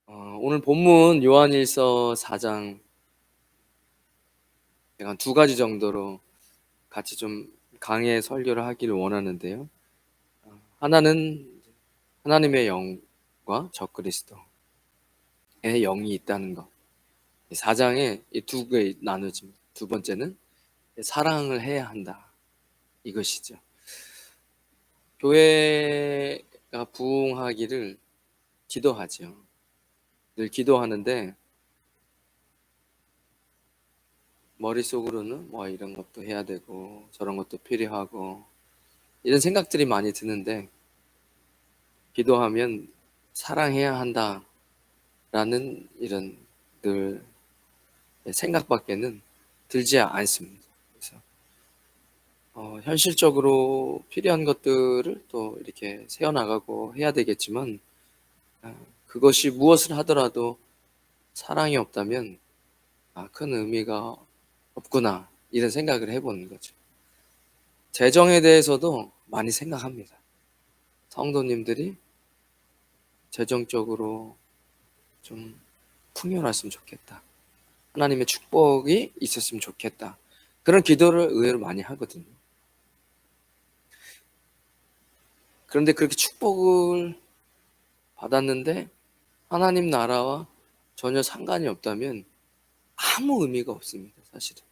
오늘 본문 요한일서 4장 한 두 가지 정도로 같이 좀 강해 설교를 하기를 원하는데요. 하나는 하나님의 영과 적그리스도의 영이 있다는 것. 4장에 이 두 개 나눠집니다. 두 번째는 사랑을 해야 한다. 이것이죠. 교회가 부흥하기를 기도하죠. 늘 기도하는데 머릿속으로는 뭐 이런 것도 해야 되고 저런 것도 필요하고 이런 생각들이 많이 드는데 기도하면 사랑해야 한다라는 이런 늘 생각밖에는 들지 않습니다. 그래서 현실적으로 필요한 것들을 또 이렇게 세워나가고 해야 되겠지만 그것이 무엇을 하더라도 사랑이 없다면 큰 의미가 없구나 이런 생각을 해보는 거죠. 재정에 대해서도 많이 생각합니다. 성도님들이 재정적으로 좀 풍요로웠으면 좋겠다. 하나님의 축복이 있었으면 좋겠다. 그런 기도를 의외로 많이 하거든요. 그런데 그렇게 축복을 받았는데 하나님 나라와 전혀 상관이 없다면 아무 의미가 없습니다. 사실은.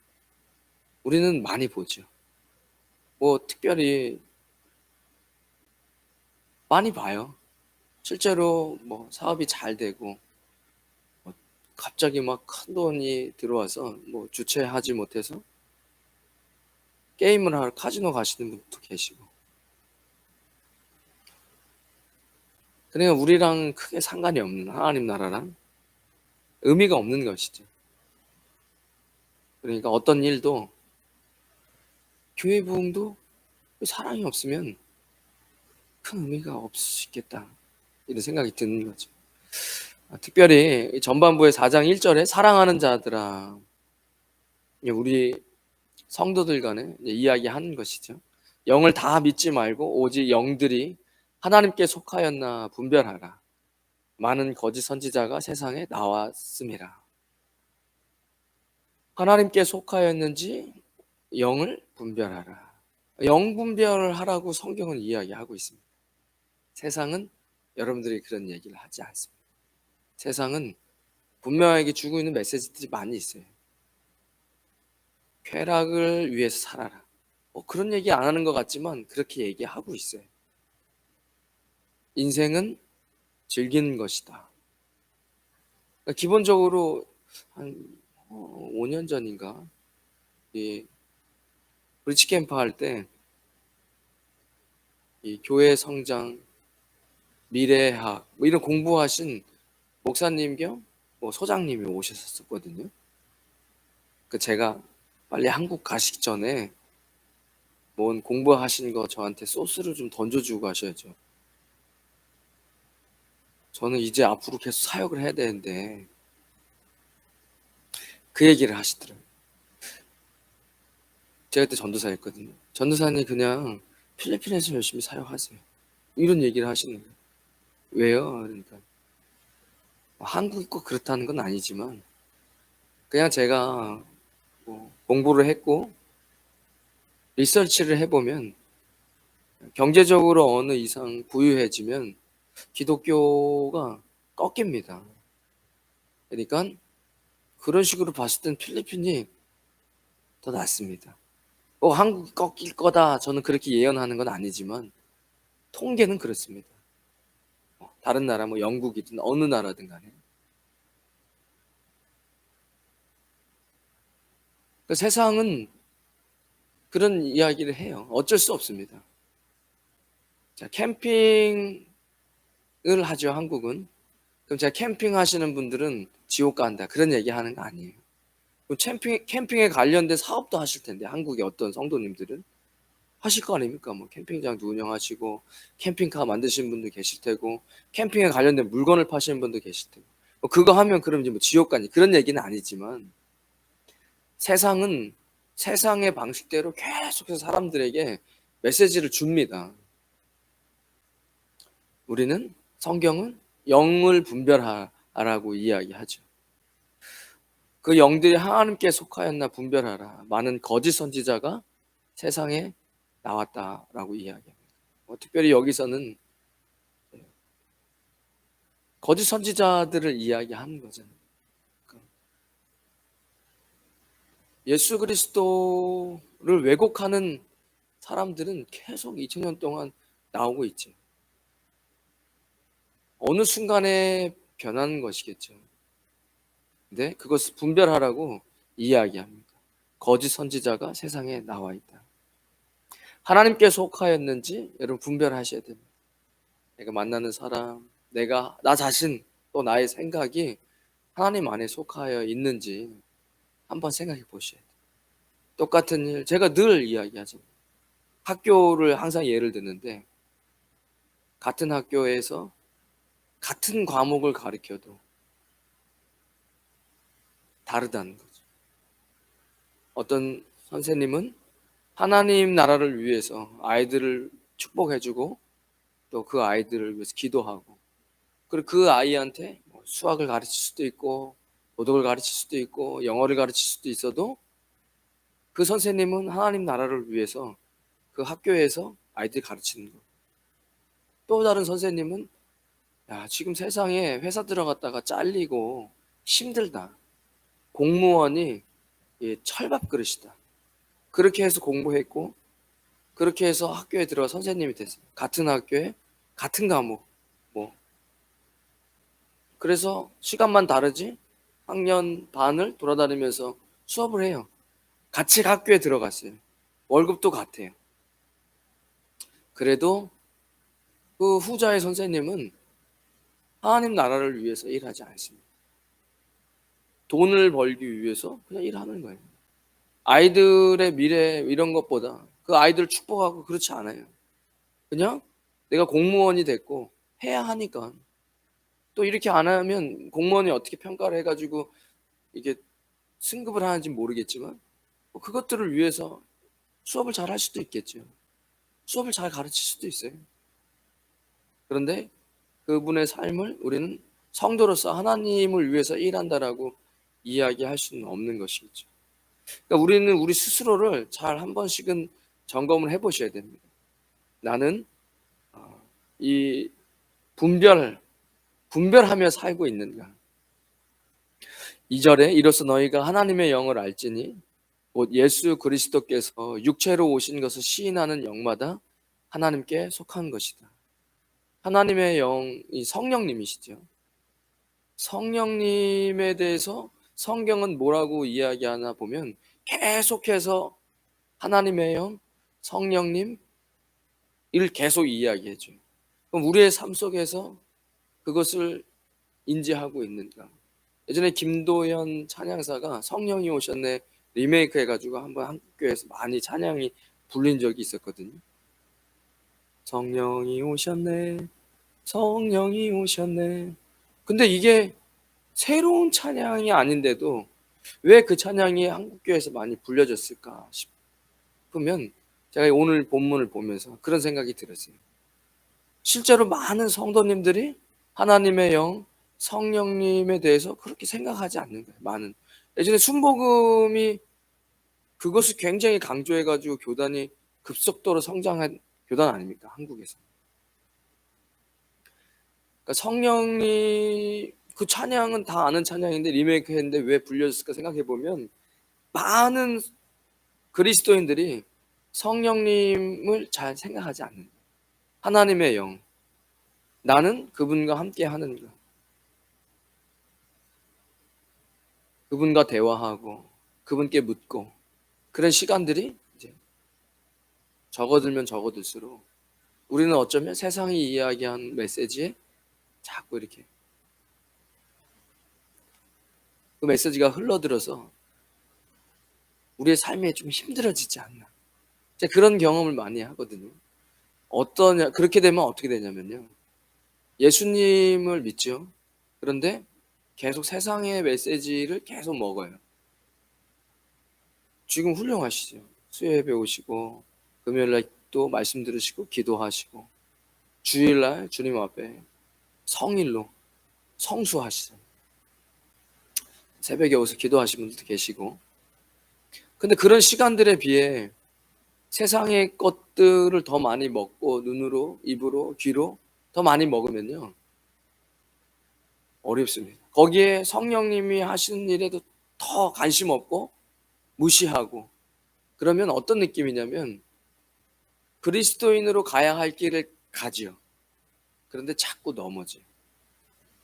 우리는 많이 보죠. 뭐 특별히 많이 봐요. 실제로 뭐 사업이 잘 되고 뭐 갑자기 막 큰 돈이 들어와서 뭐 주체하지 못해서 게임을 하러 카지노 가시는 분도 계시고. 그러니까 우리랑 크게 상관이 없는 하나님 나라랑 의미가 없는 것이죠. 그러니까 어떤 일도 교회 부흥도 사랑이 없으면 큰 의미가 없을 수 있겠다 이런 생각이 드는 거죠. 특별히 전반부의 4장 1절에 사랑하는 자들아, 우리 성도들 간에 이야기하는 것이죠. 영을 다 믿지 말고 오직 영들이 하나님께 속하였나 분별하라. 많은 거짓 선지자가 세상에 나왔음이라. 하나님께 속하였는지 영을 분별하라. 영 분별을 하라고 성경은 이야기하고 있습니다. 세상은 여러분들이 그런 얘기를 하지 않습니다. 세상은 분명하게 주고 있는 메시지들이 많이 있어요. 쾌락을 위해서 살아라. 그런 얘기 안 하는 것 같지만 그렇게 얘기하고 있어요. 인생은 즐기는 것이다. 그러니까 기본적으로 한 5년 전인가 이 브리치 캠프 할 때 이 교회 성장, 미래학 뭐 이런 공부하신 목사님 겸 뭐 소장님이 오셨었거든요. 그 제가 빨리 한국 가시기 전에 뭔 공부하신 거 저한테 소스를 좀 던져주고 가셔야죠. 저는 이제 앞으로 계속 사역을 해야 되는데 그 얘기를 하시더라고요. 제가 그때 전도사였거든요. 전도사님 그냥 필리핀에서 열심히 사역하세요. 이런 얘기를 하시는 거예요. 왜요? 그러니까 한국이 꼭 그렇다는 건 아니지만 그냥 제가 뭐 공부를 했고 리서치를 해보면 경제적으로 어느 이상 부유해지면 기독교가 꺾입니다. 그러니까 그런 식으로 봤을 땐 필리핀이 더 낫습니다. 한국이 꺾일 거다 저는 그렇게 예언하는 건 아니지만 통계는 그렇습니다. 다른 나라 뭐 영국이든 어느 나라든 간에. 그러니까 세상은 그런 이야기를 해요. 어쩔 수 없습니다. 자, 캠핑을 하죠, 한국은. 그럼 제가 캠핑 하시는 분들은 지옥 간다. 그런 얘기 하는 거 아니에요. 그럼 캠핑에 관련된 사업도 하실 텐데, 한국의 어떤 성도님들은 하실 거 아닙니까? 뭐 캠핑장도 운영하시고, 캠핑카 만드시는 분도 계실 테고, 캠핑에 관련된 물건을 파시는 분도 계실 테고. 그거 하면 그럼 이제 뭐 지옥 가니 그런 얘기는 아니지만, 세상은 세상의 방식대로 계속해서 사람들에게 메시지를 줍니다. 우리는 성경은 영을 분별하라 라고 이야기하죠. 그 영들이 하나님께 속하였나 분별하라. 많은 거짓 선지자가 세상에 나왔다라고 이야기합니다. 특별히 여기서는 거짓 선지자들을 이야기하는 거잖아요. 예수 그리스도를 왜곡하는 사람들은 계속 2000년 동안 나오고 있죠. 어느 순간에 변하는 것이겠죠. 근데 그것을 분별하라고 이야기합니다. 거짓 선지자가 세상에 나와 있다. 하나님께 속하였는지 여러분 분별하셔야 됩니다. 내가 만나는 사람, 나 자신, 또 나의 생각이 하나님 안에 속하여 있는지 한번 생각해 보셔야 돼요. 똑같은 일, 제가 늘 이야기하죠. 학교를 항상 예를 드는데, 같은 학교에서 같은 과목을 가르쳐도 다르다는 거죠. 어떤 선생님은 하나님 나라를 위해서 아이들을 축복해주고 또 그 아이들을 위해서 기도하고, 그리고 그 아이한테 수학을 가르칠 수도 있고 도덕을 가르칠 수도 있고 영어를 가르칠 수도 있어도 그 선생님은 하나님 나라를 위해서 그 학교에서 아이들 가르치는 거. 또 다른 선생님은 지금 세상에 회사 들어갔다가 잘리고 힘들다. 공무원이 철밥 그릇이다. 그렇게 해서 공부했고 그렇게 해서 학교에 들어가 선생님이 됐어요. 같은 학교에 같은 과목 그래서 시간만 다르지 학년 반을 돌아다니면서 수업을 해요. 같이 학교에 들어갔어요. 월급도 같아요. 그래도 그 후자의 선생님은 하나님 나라를 위해서 일하지 않습니다. 돈을 벌기 위해서 그냥 일하는 거예요. 아이들의 미래 이런 것보다 그 아이들 축복하고 그렇지 않아요. 그냥 내가 공무원이 됐고 해야 하니까. 또 이렇게 안 하면 공무원이 어떻게 평가를 해가지고 이게 승급을 하는지 모르겠지만 그것들을 위해서 수업을 잘 할 수도 있겠죠. 수업을 잘 가르칠 수도 있어요. 그런데 그분의 삶을 우리는 성도로서 하나님을 위해서 일한다라고 이야기할 수는 없는 것이죠. 그러니까 우리는 우리 스스로를 잘 한 번씩은 점검을 해보셔야 됩니다. 나는 이 분별하며 살고 있는가? 2절에 이로써 너희가 하나님의 영을 알지니 곧 예수 그리스도께서 육체로 오신 것을 시인하는 영마다 하나님께 속한 것이다. 하나님의 영이 성령님이시죠. 성령님에 대해서 성경은 뭐라고 이야기하나 보면 계속해서 하나님의 영, 성령님 을 계속 이야기해줘요. 그럼 우리의 삶 속에서 그것을 인지하고 있는가? 예전에 김도현 찬양사가 성령이 오셨네 리메이크 해가지고 한번 한국교회에서 많이 찬양이 불린 적이 있었거든요. 성령이 오셨네, 성령이 오셨네. 근데 이게 새로운 찬양이 아닌데도 왜 그 찬양이 한국교회에서 많이 불려졌을까 싶으면 제가 오늘 본문을 보면서 그런 생각이 들었어요. 실제로 많은 성도님들이 하나님의 영, 성령님에 대해서 그렇게 생각하지 않는 거예요. 많은. 예전에 순복음이 그것을 굉장히 강조해가지고 교단이 급속도로 성장한 교단 아닙니까? 한국에서. 그러니까 성령이 그 찬양은 다 아는 찬양인데 리메이크 했는데 왜 불려졌을까 생각해보면 많은 그리스도인들이 성령님을 잘 생각하지 않는 거예요. 하나님의 영, 나는 그분과 함께 하는가, 그분과 대화하고 그분께 묻고 그런 시간들이 이제 적어들면 적어들수록 우리는 어쩌면 세상이 이야기한 메시지에 자꾸 이렇게 그 메시지가 흘러들어서 우리의 삶이 좀 힘들어지지 않나. 제가 그런 경험을 많이 하거든요. 그렇게 되면 어떻게 되냐면요. 예수님을 믿죠. 그런데 계속 세상의 메시지를 계속 먹어요. 지금 훌륭하시죠. 수요예배 오시고 금요일날 또 말씀 들으시고 기도하시고 주일날 주님 앞에 성일로 성수하시죠. 새벽에 오서 기도하시는 분들도 계시고. 근데 그런 시간들에 비해 세상의 것들을 더 많이 먹고 눈으로, 입으로, 귀로 더 많이 먹으면요, 어렵습니다. 거기에 성령님이 하시는 일에도 더 관심 없고 무시하고, 그러면 어떤 느낌이냐면 그리스도인으로 가야 할 길을 가지요. 그런데 자꾸 넘어져요.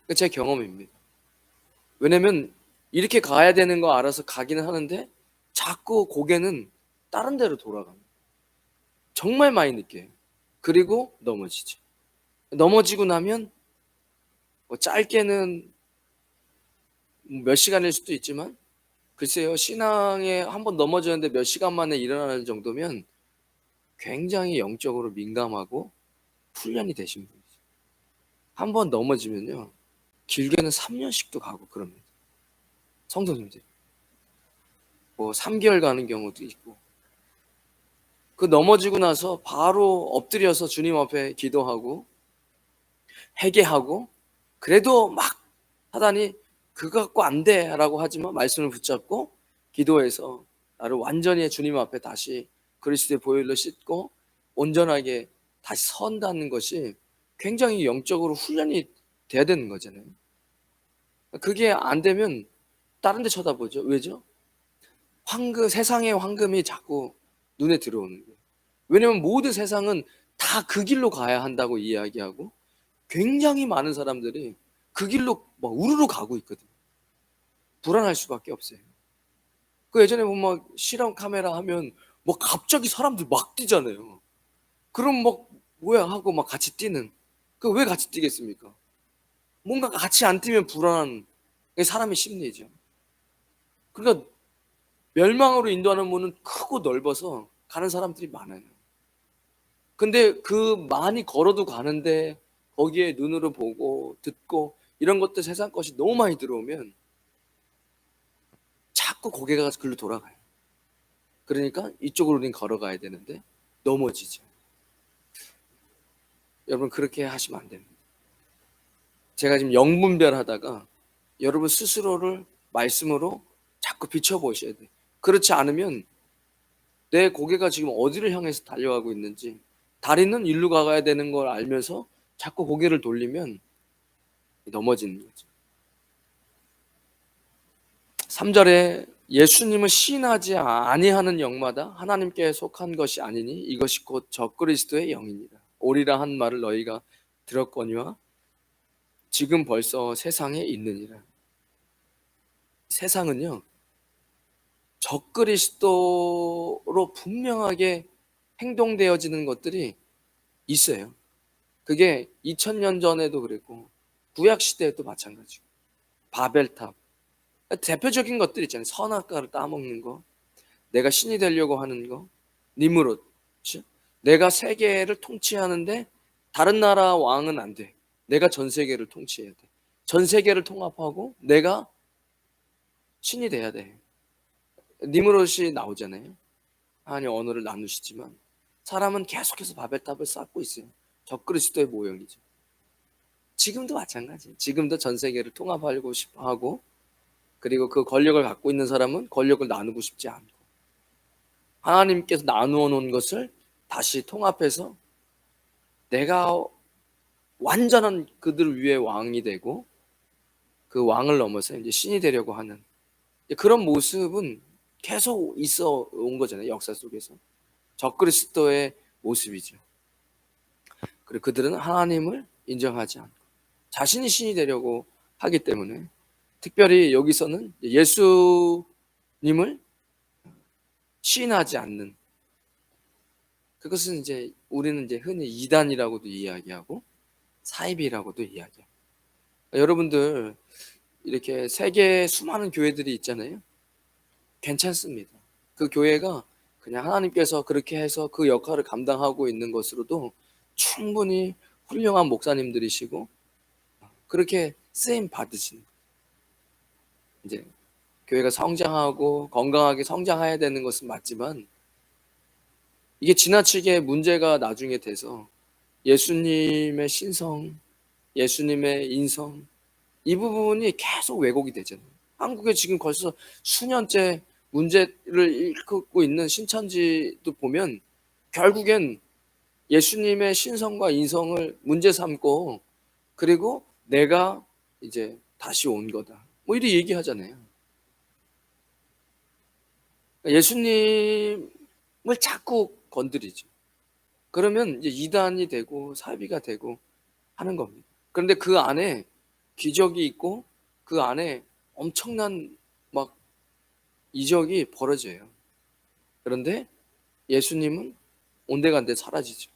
그게 제 경험입니다. 왜냐면 이렇게 가야 되는 거 알아서 가기는 하는데 자꾸 고개는 다른 데로 돌아갑니다. 정말 많이 느껴요. 그리고 넘어지죠. 넘어지고 나면 뭐 짧게는 몇 시간일 수도 있지만, 글쎄요, 신앙에 한번 넘어졌는데 몇 시간 만에 일어나는 정도면 굉장히 영적으로 민감하고 훈련이 되신 분이죠. 한번 넘어지면요, 길게는 3년씩도 가고 그럽니다. 성도님들 뭐 3개월 가는 경우도 있고. 그 넘어지고 나서 바로 엎드려서 주님 앞에 기도하고 회개하고, 그래도 막 하다니 그거 갖고 안 돼라고 하지만 말씀을 붙잡고 기도해서 나를 완전히 주님 앞에 다시 그리스도의 보혈로 씻고 온전하게 다시 선다는 것이 굉장히 영적으로 훈련이 돼야 되는 거잖아요. 그게 안 되면 다른 데 쳐다보죠. 왜죠? 세상의 황금이 자꾸 눈에 들어오는 거예요. 왜냐면 모든 세상은 다 그 길로 가야 한다고 이야기하고 굉장히 많은 사람들이 그 길로 막 우르르 가고 있거든요. 불안할 수밖에 없어요. 그 예전에 보면 실험 카메라 하면 뭐 갑자기 사람들 막 뛰잖아요. 그럼 막 뭐야 하고 막 같이 뛰는. 그 왜 같이 뛰겠습니까? 뭔가 같이 안 뛰면 불안한 게 사람의 심리죠. 그러니까 멸망으로 인도하는 문은 크고 넓어서 가는 사람들이 많아요. 근데 그 많이 걸어도 가는데 거기에 눈으로 보고 듣고 이런 것들, 세상 것이 너무 많이 들어오면 자꾸 고개가 글로 돌아가요. 그러니까 이쪽으로 우린 걸어가야 되는데 넘어지죠. 여러분 그렇게 하시면 안 됩니다. 제가 지금 영분별하다가 여러분 스스로를 말씀으로 자꾸 비춰보셔야 돼요. 그렇지 않으면 내 고개가 지금 어디를 향해서 달려가고 있는지, 다리는 일로 가야 되는 걸 알면서 자꾸 고개를 돌리면 넘어지는 거죠. 3절에 예수님을 시인하지 아니하는 영마다 하나님께 속한 것이 아니니 이것이 곧 적그리스도의 영이니라. 오리라 한 말을 너희가 들었거니와 지금 벌써 세상에 있느니라. 세상은요, 적그리스도로 분명하게 행동되어지는 것들이 있어요. 그게 2000년 전에도 그랬고 구약 시대에도 마찬가지고. 바벨탑, 대표적인 것들 있잖아요. 선악과를 따먹는 거, 내가 신이 되려고 하는 거, 니무롯. 그렇죠? 내가 세계를 통치하는데 다른 나라 왕은 안 돼. 내가 전 세계를 통치해야 돼. 전 세계를 통합하고 내가 신이 돼야 돼. 니무롯이 나오잖아요. 하나님 언어를 나누시지만 사람은 계속해서 바벨탑을 쌓고 있어요. 적그리스도의 모형이죠. 지금도 마찬가지. 지금도 전 세계를 통합하고 싶어 하고, 그리고 그 권력을 갖고 있는 사람은 권력을 나누고 싶지 않고, 하나님께서 나누어 놓은 것을 다시 통합해서 내가 완전한 그들 위에 왕이 되고 그 왕을 넘어서 이제 신이 되려고 하는 그런 모습은 계속 있어 온 거잖아요. 역사 속에서 적그리스도의 모습이죠. 그리고 그들은 하나님을 인정하지 않고 자신이 신이 되려고 하기 때문에, 특별히 여기서는 예수님을 시인하지 않는, 그것은 이제 우리는 이제 흔히 이단이라고도 이야기하고 사이비라고도 이야기해요. 여러분들 이렇게 세계 수많은 교회들이 있잖아요. 괜찮습니다. 그 교회가 그냥 하나님께서 그렇게 해서 그 역할을 감당하고 있는 것으로도 충분히 훌륭한 목사님들이시고 그렇게 쓰임 받으신, 이제 교회가 성장하고 건강하게 성장해야 되는 것은 맞지만 이게 지나치게 문제가 나중에 돼서 예수님의 신성, 예수님의 인성, 이 부분이 계속 왜곡이 되잖아요. 한국에 지금 벌써 수년째 문제를 일으키고 있는 신천지도 보면 결국엔 예수님의 신성과 인성을 문제 삼고, 그리고 내가 이제 다시 온 거다, 뭐 이렇게 얘기하잖아요. 예수님을 자꾸 건드리죠. 그러면 이제 이단이 되고 사비가 되고 하는 겁니다. 그런데 그 안에 기적이 있고 그 안에 엄청난 막 이적이 벌어져요. 그런데 예수님은 온데간데 사라지죠.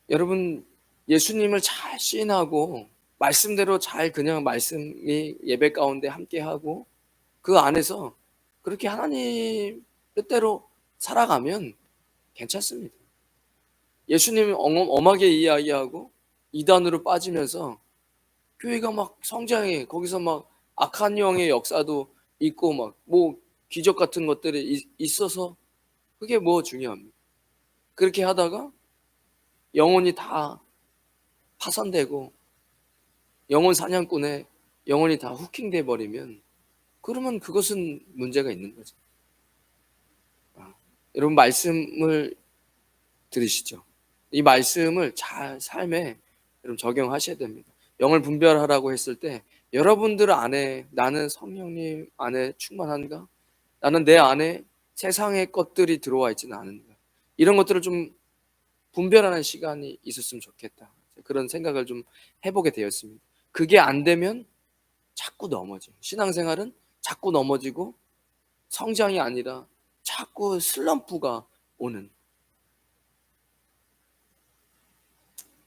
여러분, 예수님을 잘 시인하고 말씀대로 잘 그냥 말씀이 예배 가운데 함께하고 그 안에서 그렇게 하나님 뜻대로 살아가면 괜찮습니다. 예수님이 엄하게 이야기하고 이단으로 빠지면서 교회가 막 성장해, 거기서 막 악한 영의 역사도 있고 막 뭐 기적 같은 것들이 있어서 그게 뭐 중요합니까? 그렇게 하다가 영혼이 다 파산되고 영혼 사냥꾼의 영혼이 다 후킹돼 버리면, 그러면 그것은 문제가 있는 거죠. 여러분, 말씀을 들으시죠? 이 말씀을 잘 삶에 여러분 적용하셔야 됩니다. 영을 분별하라고 했을 때 여러분들 안에 나는 성령님 안에 충만한가? 나는 내 안에 세상의 것들이 들어와 있지는 않은가? 이런 것들을 좀 분별하는 시간이 있었으면 좋겠다, 그런 생각을 좀 해보게 되었습니다. 그게 안 되면 자꾸 넘어져. 신앙생활은 자꾸 넘어지고 성장이 아니라 자꾸 슬럼프가 오는,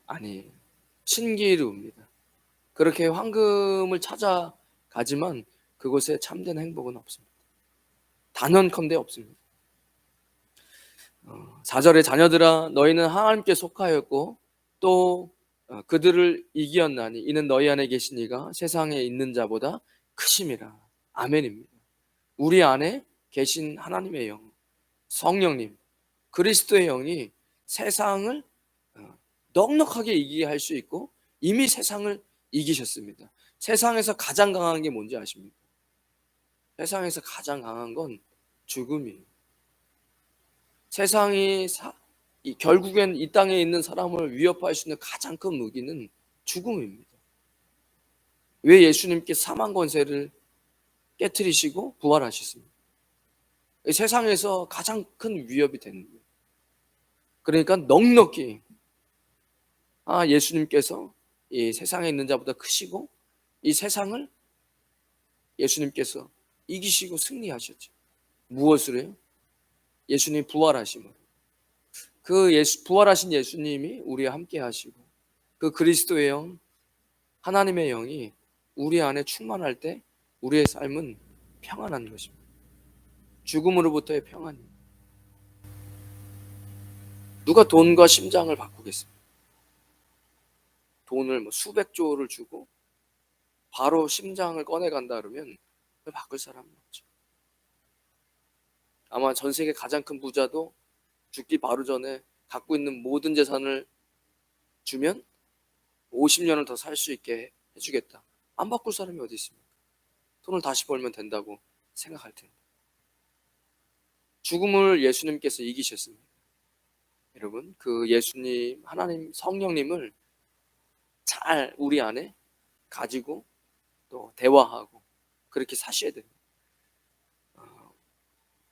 아니, 신기루입니다. 그렇게 황금을 찾아가지만 그곳에 참된 행복은 없습니다. 단언컨대 없습니다. 4절에 자녀들아 너희는 하나님께 속하였고 또 그들을 이기었나니 이는 너희 안에 계신 이가 세상에 있는 자보다 크심이라. 아멘입니다. 우리 안에 계신 하나님의 영, 성령님, 그리스도의 영이 세상을 넉넉하게 이기게 할 수 있고 이미 세상을 이기셨습니다. 세상에서 가장 강한 게 뭔지 아십니까? 세상에서 가장 강한 건 죽음이에요. 세상이 결국엔 이 땅에 있는 사람을 위협할 수 있는 가장 큰 무기는 죽음입니다. 왜 예수님께 사망 권세를 깨뜨리시고 부활하셨습니까? 세상에서 가장 큰 위협이 되는 거예요. 그러니까 넉넉히 예수님께서 이 세상에 있는 자보다 크시고 이 세상을 예수님께서 이기시고 승리하셨죠. 무엇으로 해요? 예수님 부활하심으로. 그 부활하신 예수님이 우리와 함께 하시고 그 그리스도의 영, 하나님의 영이 우리 안에 충만할 때 우리의 삶은 평안한 것입니다. 죽음으로부터의 평안입니다. 누가 돈과 심장을 바꾸겠습니까? 돈을 뭐 수백조를 주고 바로 심장을 꺼내간다 그러면 바꿀 사람은 없죠. 아마 전 세계 가장 큰 부자도 죽기 바로 전에 갖고 있는 모든 재산을 주면 50년을 더 살 수 있게 해주겠다, 안 바꿀 사람이 어디 있습니까? 돈을 다시 벌면 된다고 생각할 텐데. 죽음을 예수님께서 이기셨습니다. 여러분, 그 예수님, 하나님, 성령님을 잘 우리 안에 가지고 또 대화하고 그렇게 사셔야 됩니다.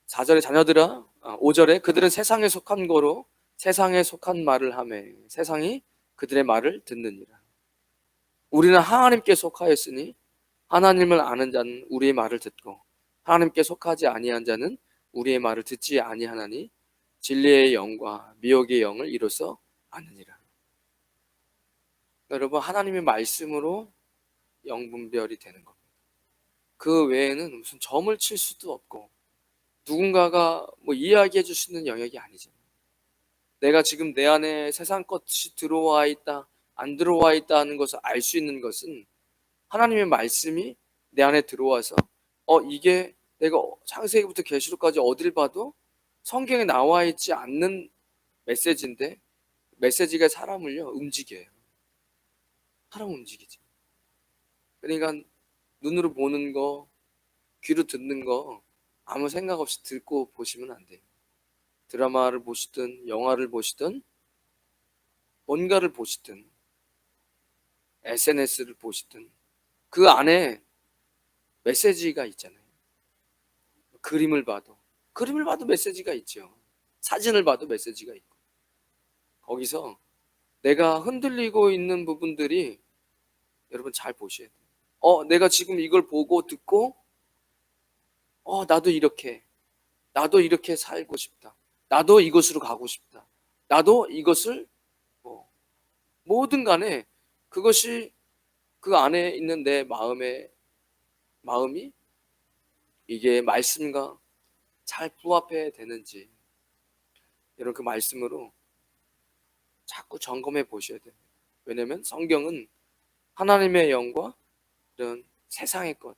4절에 자녀들아, 5절에 그들은 세상에 속한 거로 세상에 속한 말을 하매 세상이 그들의 말을 듣느니라. 우리는 하나님께 속하였으니 하나님을 아는 자는 우리의 말을 듣고 하나님께 속하지 아니한 자는 우리의 말을 듣지 아니하나니 진리의 영과 미혹의 영을 이로써 아느니라. 여러분, 하나님의 말씀으로 영분별이 되는 겁니다. 그 외에는 무슨 점을 칠 수도 없고 누군가가 뭐 이야기해 줄 수 있는 영역이 아니잖아요. 내가 지금 내 안에 세상 것이 들어와 있다, 안 들어와 있다 하는 것을 알 수 있는 것은 하나님의 말씀이 내 안에 들어와서 이게 내가 창세기부터 계시록까지 어딜 봐도 성경에 나와 있지 않는 메시지인데 메시지가 사람을요 움직여요. 사람 움직이죠. 그러니까 눈으로 보는 거, 귀로 듣는 거 아무 생각 없이 듣고 보시면 안 돼요. 드라마를 보시든 영화를 보시든 뭔가를 보시든 SNS를 보시든 그 안에 메시지가 있잖아요. 그림을 봐도 메시지가 있죠. 사진을 봐도 메시지가 있고, 거기서 내가 흔들리고 있는 부분들이 여러분 잘 보셔야 돼요. 내가 지금 이걸 보고 듣고 나도 이렇게 살고 싶다. 나도 이것으로 가고 싶다. 나도 이것을 뭐, 뭐든 간에 그것이 그 안에 있는 내 마음이 이게 말씀과 잘 부합해 되는지 여러분 그 말씀으로 자꾸 점검해 보셔야 돼요. 왜냐하면 성경은 하나님의 영과 이런 세상의 것,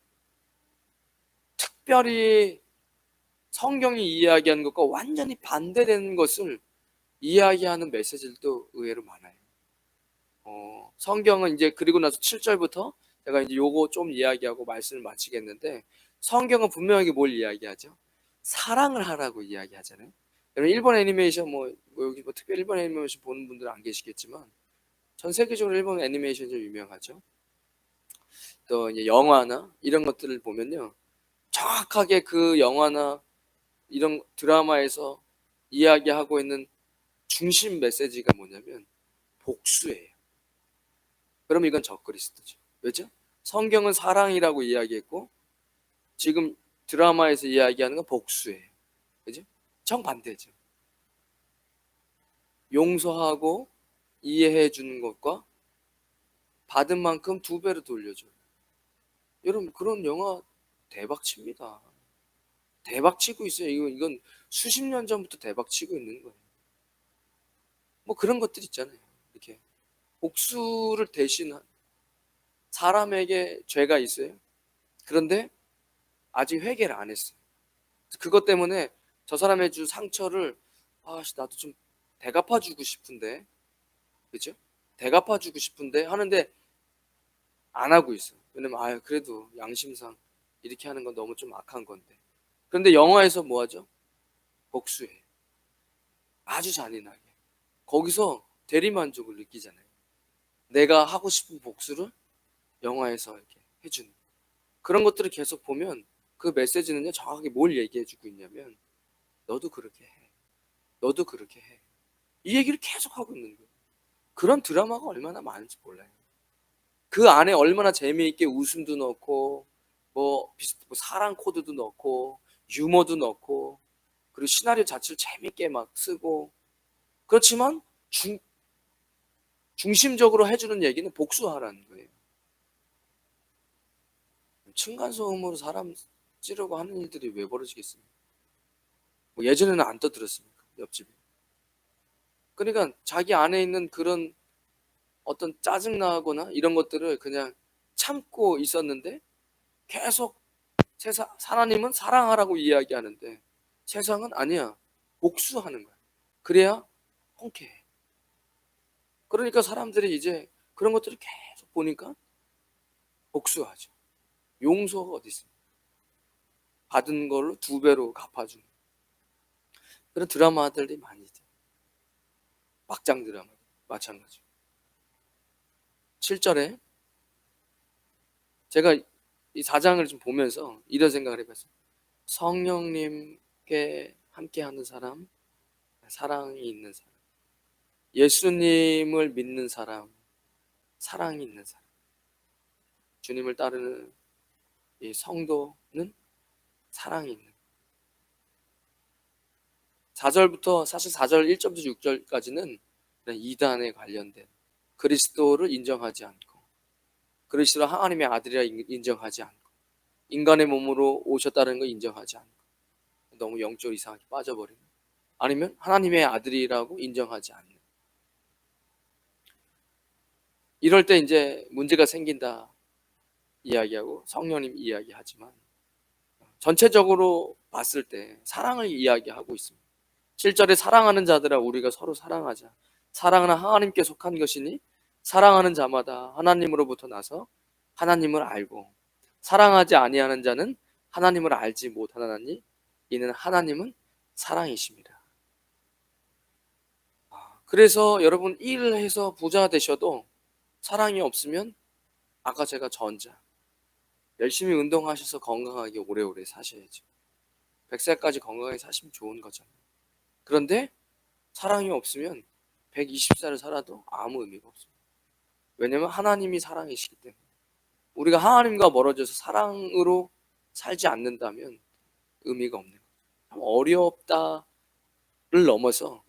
특별히 성경이 이야기하는 것과 완전히 반대되는 것을 이야기하는 메시지들도 의외로 많아요. 성경은 이제 그리고 나서 7절부터 제가 이제 요거 좀 이야기하고 말씀을 마치겠는데, 성경은 분명하게 뭘 이야기하죠? 사랑을 하라고 이야기하잖아요. 여러분 일본 애니메이션 여기 특별히 일본 애니메이션 보는 분들은 안 계시겠지만 전 세계적으로 일본 애니메이션이 좀 유명하죠. 또 이제 영화나 이런 것들을 보면요, 정확하게 그 영화나 이런 드라마에서 이야기하고 있는 중심 메시지가 뭐냐면 복수예요. 그럼 이건 적그리스도죠. 왜죠? 성경은 사랑이라고 이야기했고 지금 드라마에서 이야기하는 건 복수예요. 그죠? 정반대죠. 용서하고 이해해 주는 것과 받은 만큼 두 배로 돌려줘요. 여러분 그런 영화 대박 칩니다. 대박 치고 있어요. 이건 수십 년 전부터 대박 치고 있는 거예요. 뭐 그런 것들 있잖아요. 이렇게 복수를 대신한 사람에게 죄가 있어요. 그런데 아직 회개를 안 했어요. 그것 때문에 저 사람의 주 상처를 나도 좀 대갚아 주고 싶은데, 그죠? 대갚아 주고 싶은데 하는데 안 하고 있어요. 왜냐면 그래도 양심상 이렇게 하는 건 너무 좀 악한 건데. 그런데 영화에서 뭐 하죠? 복수해요. 아주 잔인하게. 거기서 대리만족을 느끼잖아요. 내가 하고 싶은 복수를 영화에서 이렇게 해주는 그런 것들을 계속 보면 그 메시지는요, 정확하게 뭘 얘기해 주고 있냐면 너도 그렇게 해. 너도 그렇게 해. 이 얘기를 계속 하고 있는 거예요. 그런 드라마가 얼마나 많은지 몰라요. 그 안에 얼마나 재미있게 웃음도 넣고 뭐 사랑 코드도 넣고 유머도 넣고 그리고 시나리오 자체를 재미있게 막 쓰고, 그렇지만 중심적으로 해주는 얘기는 복수하라는 거예요. 층간소음으로 사람 찌르고 하는 일들이 왜 벌어지겠습니까? 예전에는 안 떠들었습니까? 옆집에. 그러니까 자기 안에 있는 그런 어떤 짜증나거나 이런 것들을 그냥 참고 있었는데 계속 하나님은 사랑하라고 이야기하는데 세상은 아니야. 복수하는 거야. 그래야 통쾌해. 그러니까 사람들이 이제 그런 것들을 계속 보니까 복수하죠. 용서가 어디 있습니까? 받은 걸로 두 배로 갚아주는 그런 드라마들이 많이 있죠. 막장 드라마 마찬가지. 7절에 제가 이 4장을 좀 보면서 이런 생각을 해봤어요. 성령님께 함께하는 사람, 사랑이 있는 사람, 예수님을 믿는 사람, 사랑이 있는 사람, 주님을 따르는 이 성도는 사랑이 있는. 4절부터 사실 4절 1절부터 6절까지는 이단에 관련된, 그리스도를 인정하지 않고 그리스도를 하나님의 아들이라 인정하지 않고 인간의 몸으로 오셨다는 걸 인정하지 않고 너무 영적으로 이상하게 빠져버리는, 아니면 하나님의 아들이라고 인정하지 않는, 이럴 때 이제 문제가 생긴다 이야기하고 성령님 이야기하지만 전체적으로 봤을 때 사랑을 이야기하고 있습니다. 7절에 사랑하는 자들아 우리가 서로 사랑하자. 사랑은 하나님께 속한 것이니 사랑하는 자마다 하나님으로부터 나서 하나님을 알고 사랑하지 아니하는 자는 하나님을 알지 못하나니 이는 하나님은 사랑이십니다. 그래서 여러분 일을 해서 부자 되셔도 사랑이 없으면 아까 제가 전자 열심히 운동하셔서 건강하게 오래오래 사셔야죠. 100살까지 건강하게 사시면 좋은 거잖아요. 그런데 사랑이 없으면 120살을 살아도 아무 의미가 없습니다. 왜냐하면 하나님이 사랑이시기 때문에. 우리가 하나님과 멀어져서 사랑으로 살지 않는다면 의미가 없는 거죠. 어렵다를 넘어서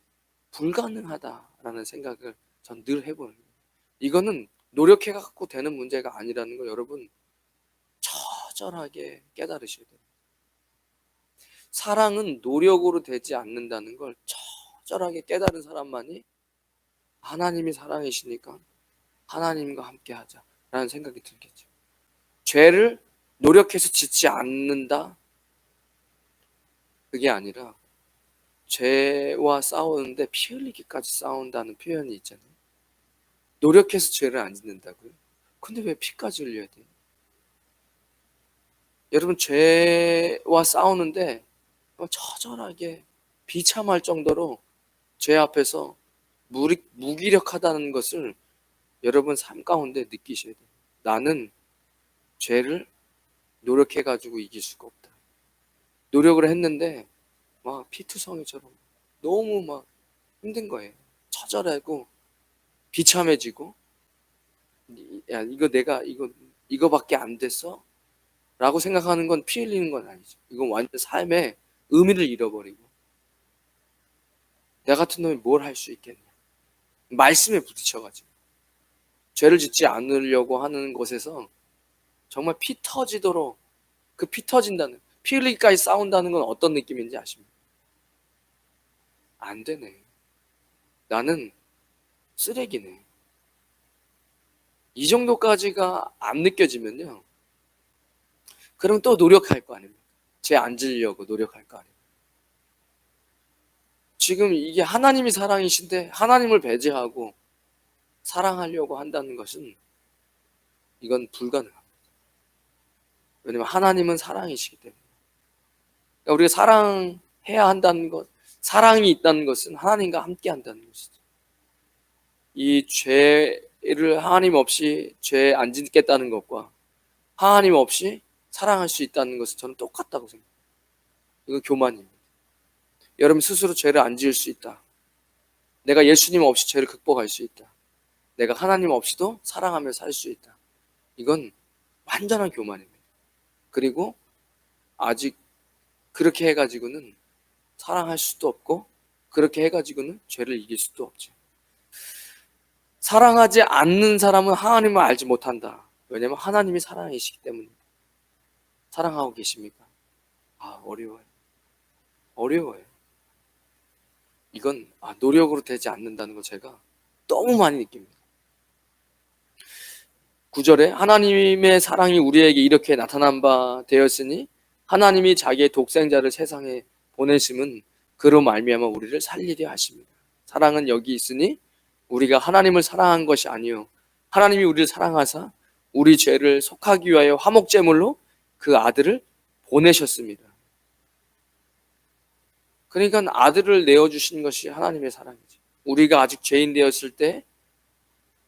불가능하다라는 생각을 전 늘 해보는 거예요. 이거는 노력해 갖고 되는 문제가 아니라는 거 여러분 처절하게 깨달으셔야 돼요. 사랑은 노력으로 되지 않는다는 걸 처절하게 깨달은 사람만이 하나님이 사랑이시니까 하나님과 함께 하자라는 생각이 들겠죠. 죄를 노력해서 짓지 않는다? 그게 아니라 죄와 싸우는데 피 흘리기까지 싸운다는 표현이 있잖아요. 노력해서 죄를 안 짓는다고요? 근데 왜 피까지 흘려야 돼요? 여러분 죄와 싸우는데 처절하게 비참할 정도로 죄 앞에서 무기력하다는 것을 여러분 삶 가운데 느끼셔야 돼요. 나는 죄를 노력해가지고 이길 수가 없다. 노력을 했는데 막 피투성이처럼 너무 막 힘든 거예요. 처절하고 비참해지고 야 이거 내가 이거밖에 안 됐어? 라고 생각하는 건 피 흘리는 건 아니죠. 이건 완전 삶의 의미를 잃어버리고 나 같은 놈이 뭘 할 수 있겠냐. 말씀에 부딪혀가지고 죄를 짓지 않으려고 하는 곳에서 정말 피 터지도록 그 피 터진다는 피 흘리기까지 싸운다는 건 어떤 느낌인지 아십니까? 안 되네. 나는 쓰레기네. 이 정도까지가 안 느껴지면요. 그럼 또 노력할 거 아닙니까? 죄 안 지려고 노력할 거 아닙니까? 지금 이게 하나님이 사랑이신데 하나님을 배제하고 사랑하려고 한다는 것은 이건 불가능합니다. 왜냐하면 하나님은 사랑이시기 때문에. 그러니까 우리가 사랑해야 한다는 것, 사랑이 있다는 것은 하나님과 함께 한다는 것이죠. 이 죄를 하나님 없이 죄 안 짓겠다는 것과 하나님 없이 사랑할 수 있다는 것은 저는 똑같다고 생각해요. 이거 교만입니다. 여러분 스스로 죄를 안 지을 수 있다. 내가 예수님 없이 죄를 극복할 수 있다. 내가 하나님 없이도 사랑하며 살 수 있다. 이건 완전한 교만입니다. 그리고 아직 그렇게 해가지고는 사랑할 수도 없고 그렇게 해가지고는 죄를 이길 수도 없죠. 사랑하지 않는 사람은 하나님을 알지 못한다. 왜냐하면 하나님이 사랑이시기 때문입니다. 사랑하고 계십니까? 어려워요. 어려워요. 이건 노력으로 되지 않는다는 걸 제가 너무 많이 느낍니다. 9절에 하나님의 사랑이 우리에게 이렇게 나타난 바 되었으니 하나님이 자기의 독생자를 세상에 보내심은 그로 말미암아 우리를 살리려 하십니다. 사랑은 여기 있으니 우리가 하나님을 사랑한 것이 아니요 하나님이 우리를 사랑하사 우리 죄를 속하기 위하여 화목제물로 그 아들을 보내셨습니다. 그러니까 아들을 내어주신 것이 하나님의 사랑이죠. 우리가 아직 죄인 되었을 때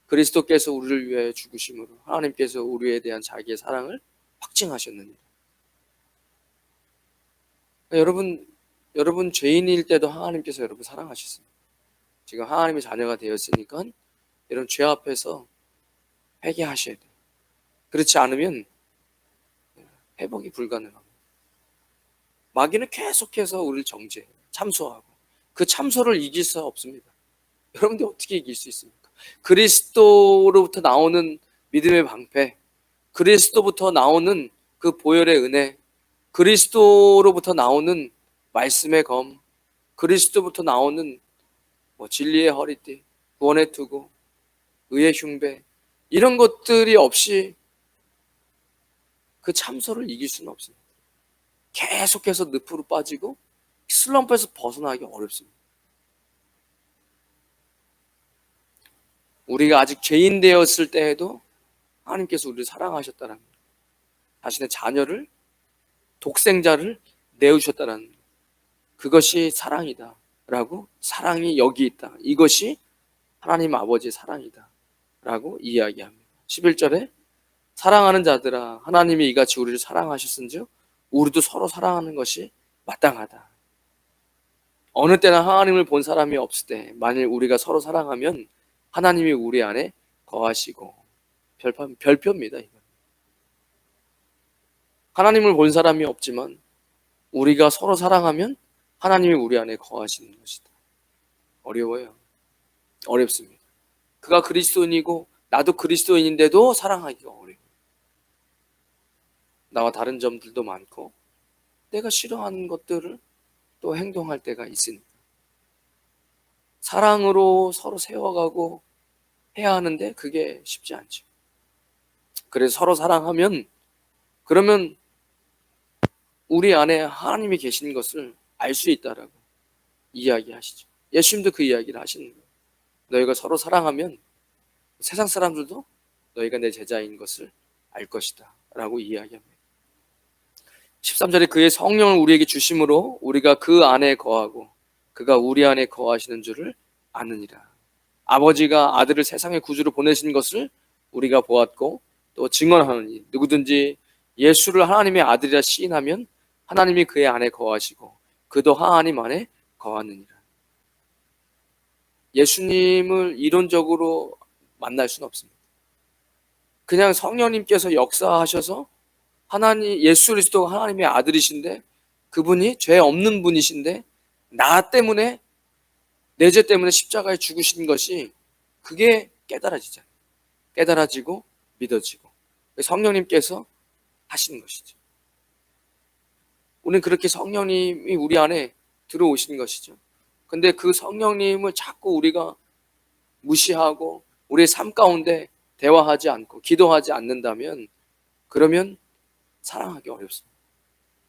그리스도께서 우리를 위하여 죽으심으로 하나님께서 우리에 대한 자기의 사랑을 확증하셨느니라. 여러분 죄인일 때도 하나님께서 여러분 사랑하셨습니다. 지금 하나님의 자녀가 되었으니까 여러분 죄 앞에서 회개하셔야 돼요. 그렇지 않으면 회복이 불가능합니다. 마귀는 계속해서 우리를 정죄해요. 참소하고 그 참소를 이길 수 없습니다. 여러분들 어떻게 이길 수 있습니까? 그리스도로부터 나오는 믿음의 방패, 그리스도부터 나오는 그 보혈의 은혜, 그리스도로부터 나오는 말씀의 검, 그리스도부터 나오는 진리의 허리띠, 구원의 투구, 의의 흉배, 이런 것들이 없이 그 참소를 이길 수는 없습니다. 계속해서 늪으로 빠지고 슬럼프에서 벗어나기 어렵습니다. 우리가 아직 죄인 되었을 때에도 하나님께서 우리를 사랑하셨다는 거예요. 자신의 자녀를, 독생자를 내어주셨다는, 그것이 사랑이다 라고, 사랑이 여기 있다, 이것이 하나님 아버지의 사랑이다 라고 이야기합니다. 11절에 사랑하는 자들아 하나님이 이같이 우리를 사랑하셨은즉 우리도 서로 사랑하는 것이 마땅하다. 어느 때나 하나님을 본 사람이 없을 때 만일 우리가 서로 사랑하면 하나님이 우리 안에 거하시고, 별표입니다. 이건. 하나님을 본 사람이 없지만 우리가 서로 사랑하면 하나님이 우리 안에 거하시는 것이다. 어려워요. 어렵습니다. 그가 그리스도인이고 나도 그리스도인인데도 사랑하기가 어려워요. 나와 다른 점들도 많고 내가 싫어하는 것들을 또 행동할 때가 있으니까 사랑으로 서로 세워가고 해야 하는데 그게 쉽지 않죠. 그래서 서로 사랑하면, 그러면 우리 안에 하나님이 계신 것을 알 수 있다라고 이야기하시죠. 예수님도 그 이야기를 하시는 거예요. 너희가 서로 사랑하면 세상 사람들도 너희가 내 제자인 것을 알 것이다 라고 이야기합니다. 13절에 그의 성령을 우리에게 주심으로 우리가 그 안에 거하고 그가 우리 안에 거하시는 줄을 아느니라. 아버지가 아들을 세상의 구주로 보내신 것을 우리가 보았고 또 증언하노니 누구든지 예수를 하나님의 아들이라 시인하면 하나님이 그의 안에 거하시고 그도 하나님 안에 거하느니라. 예수님을 이론적으로 만날 수는 없습니다. 그냥 성령님께서 역사하셔서 예수 그리스도가 하나님의 아들이신데, 그분이 죄 없는 분이신데 나 때문에, 내 죄 때문에 십자가에 죽으신 것이, 그게 깨달아지잖아요. 깨달아지고 믿어지고 성령님께서 하시는 것이죠. 우리는 그렇게 성령님이 우리 안에 들어오신 것이죠. 근데 그 성령님을 자꾸 우리가 무시하고 우리의 삶 가운데 대화하지 않고 기도하지 않는다면, 그러면 사랑하기 어렵습니다.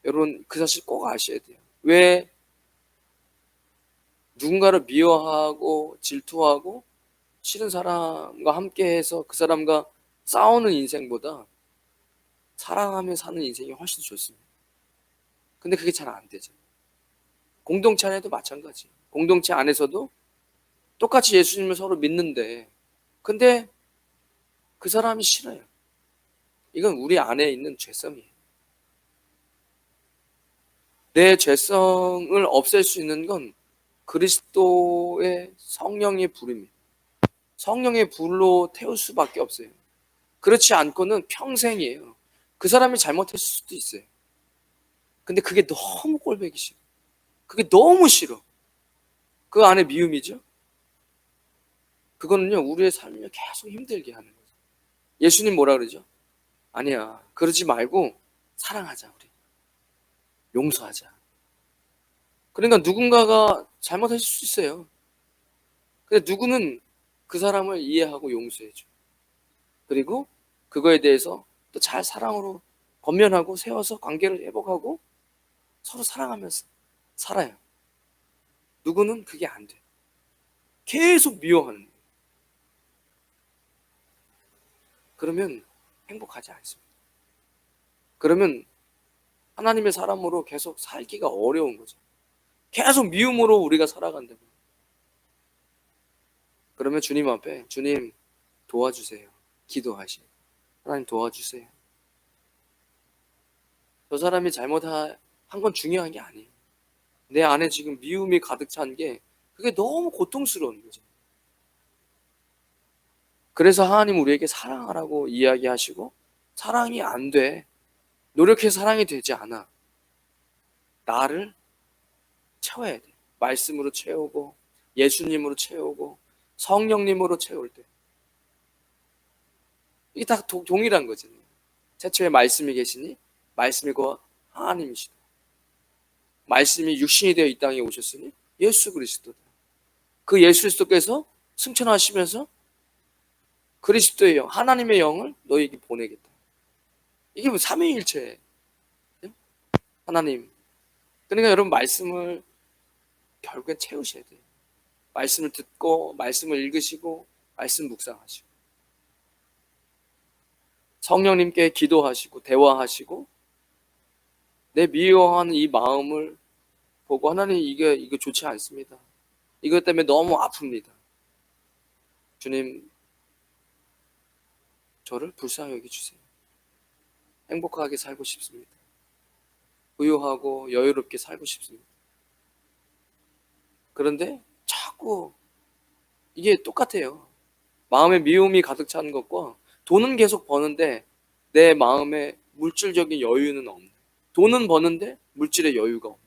여러분 그 사실 꼭 아셔야 돼요. 왜 누군가를 미워하고 질투하고 싫은 사람과 함께해서 그 사람과 싸우는 인생보다 사랑하며 사는 인생이 훨씬 좋습니다. 근데 그게 잘 안 되죠. 공동체 안에도 마찬가지예요. 공동체 안에서도 똑같이 예수님을 서로 믿는데 근데 그 사람이 싫어요. 이건 우리 안에 있는 죄성이에요. 내 죄성을 없앨 수 있는 건 그리스도의 성령의 불입니다. 성령의 불로 태울 수밖에 없어요. 그렇지 않고는 평생이에요. 그 사람이 잘못했을 수도 있어요. 근데 그게 너무 꼴보기 싫어. 그게 너무 싫어. 그 안에 미움이죠. 그거는요 우리의 삶을 계속 힘들게 하는 거죠. 예수님 뭐라 그러죠? 아니야, 그러지 말고 사랑하자. 우리 용서하자. 그러니까 누군가가 잘못했을 수 있어요. 근데 누구는 그 사람을 이해하고 용서해줘. 그리고 그거에 대해서 또 잘 사랑으로 권면하고 세워서 관계를 회복하고 서로 사랑하면서 살아요. 누구는 그게 안 돼. 계속 미워하는 거예요. 그러면 행복하지 않습니다. 그러면 하나님의 사람으로 계속 살기가 어려운 거죠. 계속 미움으로 우리가 살아간다면, 그러면 주님 앞에 주님 도와주세요 기도하시고, 하나님 도와주세요. 저 사람이 잘못한 건 중요한 게 아니에요. 내 안에 지금 미움이 가득 찬 게 그게 너무 고통스러운 거죠. 그래서 하나님 우리에게 사랑하라고 이야기하시고, 사랑이 안 돼, 노력해서 사랑이 되지 않아, 나를 채워야 돼. 말씀으로 채우고 예수님으로 채우고 성령님으로 채울 때 이게 다 동일한 거잖아요. 태초에 말씀이 계시니 말씀이 곧 하나님이시다. 말씀이 육신이 되어 이 땅에 오셨으니 예수 그리스도다. 그 예수 그리스도께서 승천하시면서 그리스도의 영, 하나님의 영을 너희에게 보내겠다. 이게 뭐 삼위일체예요. 하나님. 그러니까 여러분 말씀을 결국엔 채우셔야 돼요. 말씀을 듣고 말씀을 읽으시고 말씀 묵상하시고. 성령님께 기도하시고 대화하시고 내 미워하는 이 마음을 보고 하나님 이게 좋지 않습니다. 이것 때문에 너무 아픕니다. 주님 저를 불쌍히 여겨주세요. 행복하게 살고 싶습니다. 부유하고 여유롭게 살고 싶습니다. 그런데 자꾸 이게 똑같아요. 마음에 미움이 가득 찬 것과 돈은 계속 버는데 내 마음에 물질적인 여유는 없는, 돈은 버는데 물질의 여유가 없는,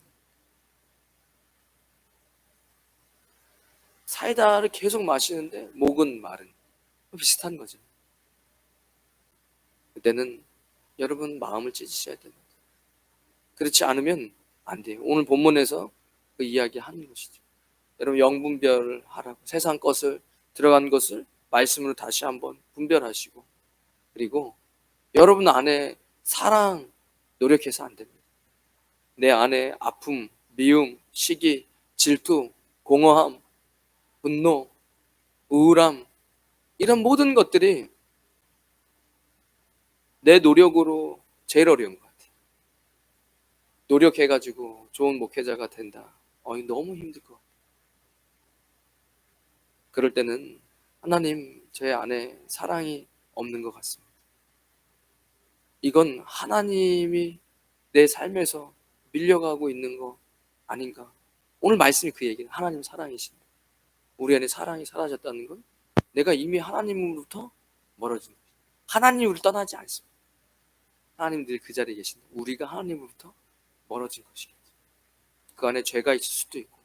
사이다를 계속 마시는데 목은 마른, 비슷한 거죠. 그때는 여러분 마음을 찢으셔야 됩니다. 그렇지 않으면 안 돼요. 오늘 본문에서 그 이야기 하는 것이죠. 여러분 영분별을 하라고, 세상 것을 들어간 것을 말씀으로 다시 한번 분별하시고, 그리고 여러분 안에 사랑 노력해서 안 됩니다. 내 안에 아픔, 미움, 시기, 질투, 공허함, 분노, 우울함, 이런 모든 것들이 내 노력으로 제일 어려운 것 같아요. 노력해가지고 좋은 목회자가 된다. 너무 힘들 것 같아요. 그럴 때는 하나님 제 안에 사랑이 없는 것 같습니다. 이건 하나님이 내 삶에서 밀려가고 있는 거 아닌가. 오늘 말씀이 그 얘기는 하나님 사랑이신다. 우리 안에 사랑이 사라졌다는 건 내가 이미 하나님으로부터 멀어진 거예요. 하나님이 우리를 떠나지 않습니다. 하나님 늘 그 자리에 계신다. 우리가 하나님으로부터 멀어진 것이겠죠. 그 안에 죄가 있을 수도 있고,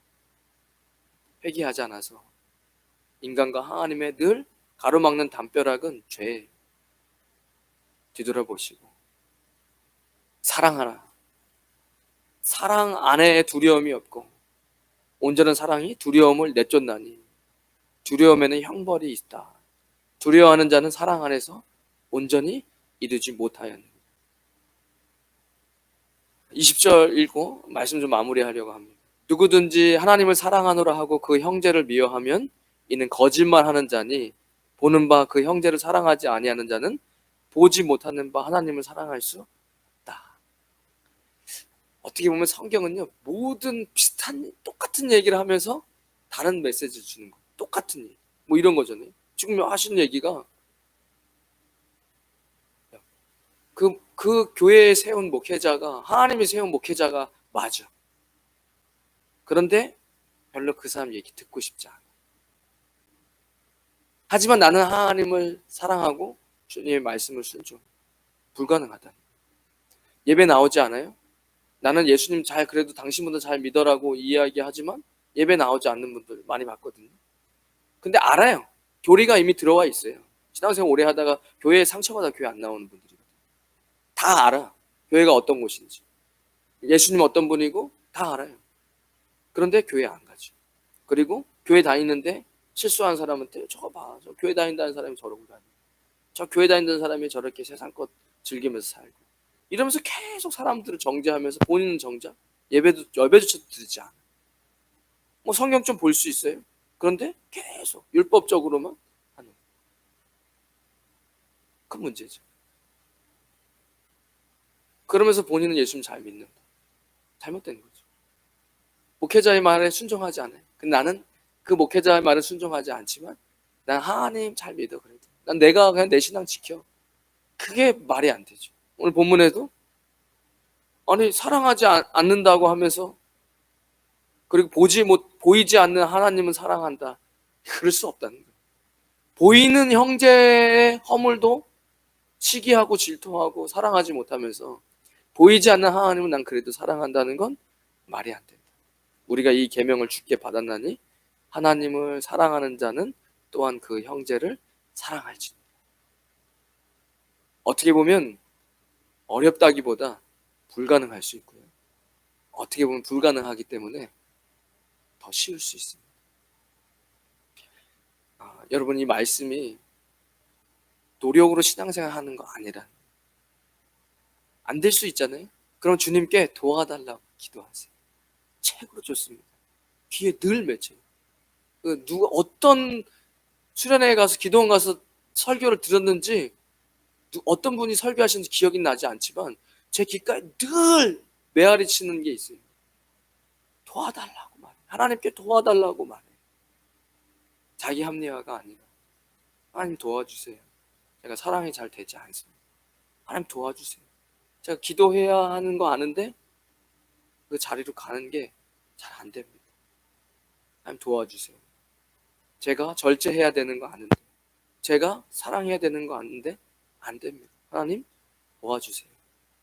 회개하지 않아서 인간과 하나님의 늘 가로막는 담벼락은 죄. 뒤돌아보시고 사랑하라. 사랑 안에 두려움이 없고 온전한 사랑이 두려움을 내쫓나니 두려움에는 형벌이 있다. 두려워하는 자는 사랑 안에서 온전히 이루지 못하였느니라. 20절 읽고 말씀 좀 마무리하려고 합니다. 누구든지 하나님을 사랑하노라 하고 그 형제를 미워하면 이는 거짓말하는 자니 보는 바 그 형제를 사랑하지 아니하는 자는 보지 못하는 바 하나님을 사랑할 수 없다. 어떻게 보면 성경은요, 모든 비슷한 똑같은 얘기를 하면서 다른 메시지를 주는 거예요. 똑같은 얘기. 뭐 이런 거잖아요. 지금 하시는 얘기가 그 교회에 세운 목회자가, 하나님이 세운 목회자가 맞아. 그런데 별로 그 사람 얘기 듣고 싶지 않아. 하지만 나는 하나님을 사랑하고 주님의 말씀을 순종. 불가능하다. 예배 나오지 않아요? 나는 예수님 그래도 당신보다 잘 믿어라고 이야기하지만 예배 나오지 않는 분들 많이 봤거든요. 근데 알아요. 교리가 이미 들어와 있어요. 신앙생활 오래 하다가 교회에 상처받아 교회 안 나오는 분들이거든요. 다 알아. 교회가 어떤 곳인지, 예수님 어떤 분이고 다 알아요. 그런데 교회 안 가죠. 그리고 교회 다니는데 실수한 사람한테 저거 봐, 저 교회 다닌다는 사람이 저러고 다니고, 저 교회 다닌다는 사람이 저렇게 세상 것 즐기면서 살고, 이러면서 계속 사람들을 정죄하면서 본인은 정작 예배조차 드리지 않아. 뭐 성경 좀 볼 수 있어요. 그런데 계속 율법적으로만 하는, 그 문제죠. 그러면서 본인은 예수님 잘 믿는다. 잘못된 거죠. 목회자의 말에 순종하지 않아요. 근데 나는 그 목회자의 말에 순종하지 않지만 난 하나님 잘 믿어. 그래도 난 내가 그냥 내 신앙 지켜. 그게 말이 안 되죠. 오늘 본문에도 아니 사랑하지 않는다고 하면서, 그리고 보이지 않는 하나님은 사랑한다. 그럴 수 없다는 거예요. 보이는 형제의 허물도 시기하고 질투하고 사랑하지 못하면서 보이지 않는 하나님은 난 그래도 사랑한다는 건 말이 안 된다. 우리가 이 계명을 주께 받았나니 하나님을 사랑하는 자는 또한 그 형제를 사랑할지. 어떻게 보면 어렵다기보다 불가능할 수 있고요. 어떻게 보면 불가능하기 때문에 더 쉬울 수 있습니다. 여러분 이 말씀이 노력으로 신앙생활 하는 거 아니라, 안 될 수 있잖아요. 그럼 주님께 도와달라고 기도하세요. 책으로 좋습니다. 귀에 늘 맺혀요. 누가 어떤 수련회에 가서 기도원 가서 설교를 들었는지 어떤 분이 설교하시는지 기억이 나지 않지만 제 귓가에 늘 메아리 치는 게 있어요. 도와달라고 말해. 하나님께 도와달라고 말해. 자기 합리화가 아니라 하나님 도와주세요. 제가 사랑이 잘 되지 않습니다. 하나님 도와주세요. 제가 기도해야 하는 거 아는데 그 자리로 가는 게 잘 안 됩니다. 하나님 도와주세요. 제가 절제해야 되는 거 아는데, 제가 사랑해야 되는 거 아는데 안 됩니다. 하나님 도와주세요.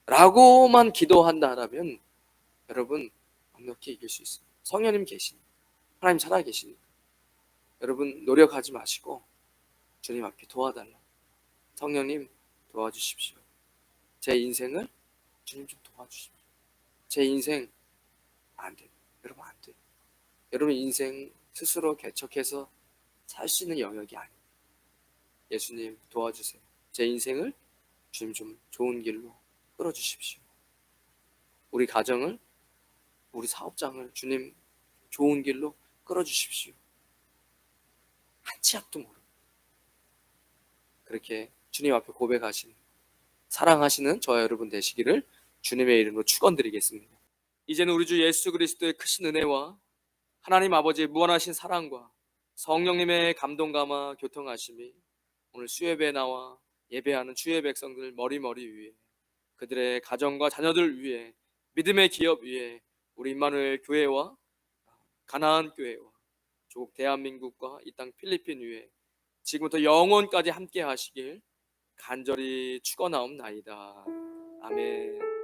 라고만 기도한다라면 여러분 넉넉히 이길 수 있습니다. 성령님 계시니까, 하나님 살아 계시니까 여러분 노력하지 마시고 주님 앞에 도와달라. 성령님 도와주십시오. 제 인생을 주님 좀 도와주십시오. 제 인생 안 돼요. 여러분 안 돼요. 여러분 인생 스스로 개척해서 살 수 있는 영역이 아니에요. 예수님 도와주세요. 제 인생을 주님 좀 좋은 길로 끌어주십시오. 우리 가정을, 우리 사업장을 주님 좋은 길로 끌어주십시오. 한 치 앞도 모르고 그렇게 주님 앞에 고백하시는, 사랑하시는 저와 여러분 되시기를 주님의 이름으로 축원드리겠습니다. 이제는 우리 주 예수 그리스도의 크신 은혜와 하나님 아버지의 무한하신 사랑과 성령님의 감동감화 교통하심이 오늘 수협에 나와 예배하는 주의 백성들 머리머리 위에, 그들의 가정과 자녀들 위에, 믿음의 기업 위에, 우리 임마누엘 교회와 가나안 교회와 조국 대한민국과 이 땅 필리핀 위에 지금부터 영원까지 함께 하시길 간절히 축원하옵나이다. 아멘.